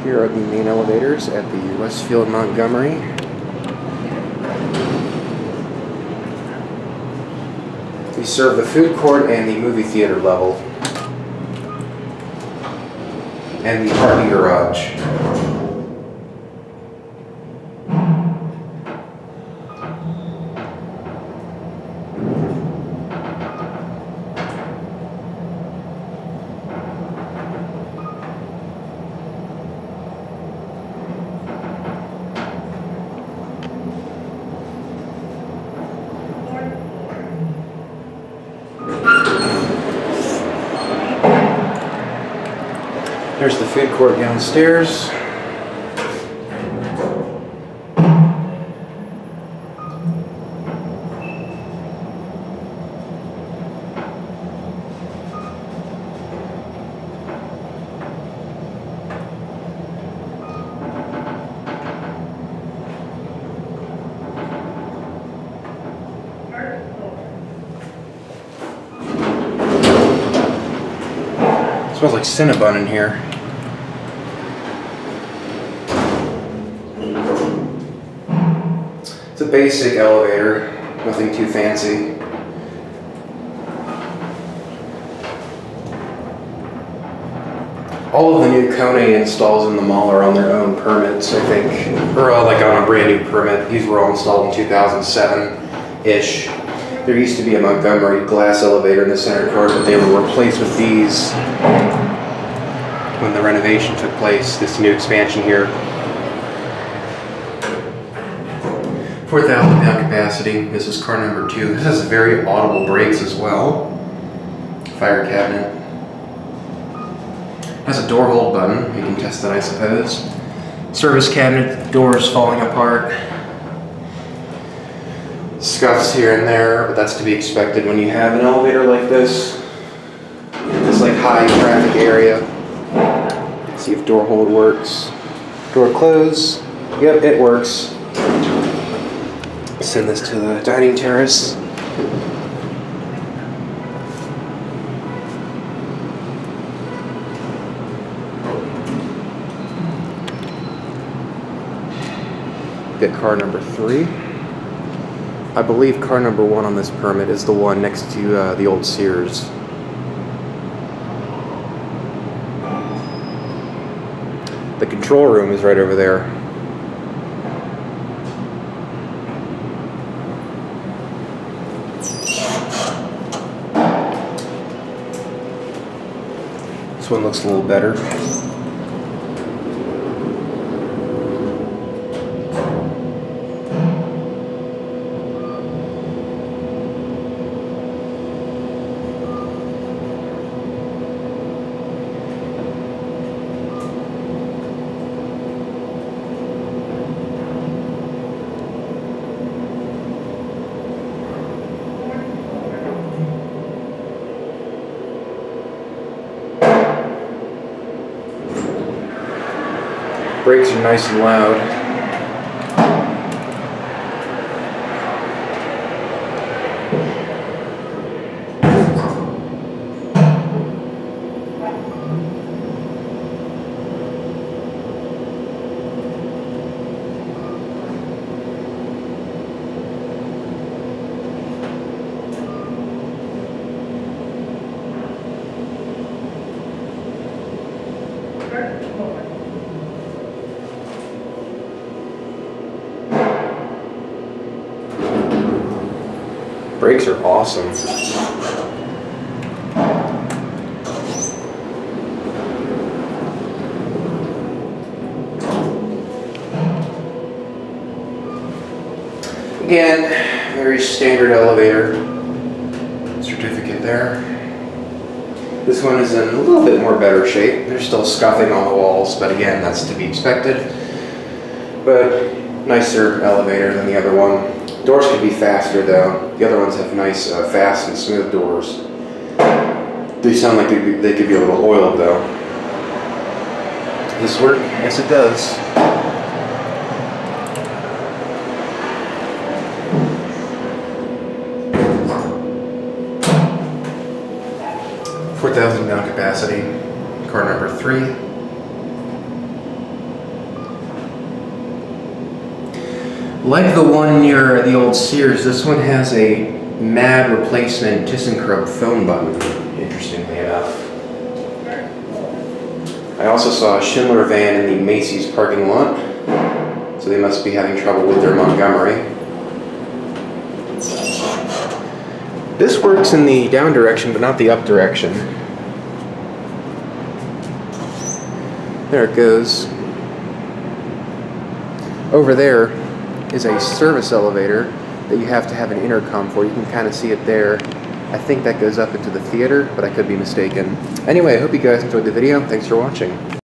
Here are the main elevators at the Westfield Montgomery. We serve the food court and the movie theater level. And the parking garage. There's the food court downstairs. It smells like Cinnabon in here. It's a basic elevator, nothing too fancy. All of the new Kone installs in the mall are on their own permits, I think, or like on a brand new permit. These were all installed in 2007-ish. There used to be a Montgomery glass elevator in the center court, but they were replaced with these when the renovation took place, this new expansion here. 4,000 pound capacity. This is car number 2. This has very audible brakes as well. Fire cabinet. Has a door hold button. You can test that, I suppose. Service cabinet, doors falling apart. Scuffs here and there, but that's to be expected when you have an elevator like this. This like high traffic area. Let's see if door hold works. Door close. Yep, it works. Send this to the dining terrace. Get car number 3. I believe car number 1 on this permit is the one next to the old Sears. The control room is right over there. This one looks a little better. Brakes are nice and loud. Brakes are awesome. Again, very standard elevator. Certificate there. This one is in a little bit more better shape. There's still scuffing on the walls, but again, that's to be expected. But nicer elevator than the other one. Doors could be faster though. The other ones have nice, fast and smooth doors. They sound like they could be a little oiled though. Does this work? Yes, it does. .4,000 pound capacity. Car number 3. Like the one near the old Sears, this one has a MAD replacement ThyssenKrupp phone button, interestingly enough. I also saw a Schindler van in the Macy's parking lot, so they must be having trouble with their Montgomery. This works in the down direction, but not the up direction. There it goes. Over there is a service elevator that you have to have an intercom for. You can kind of see it there. I think that goes up into the theater, but I could be mistaken. Anyway, I hope you guys enjoyed the video. Thanks for watching.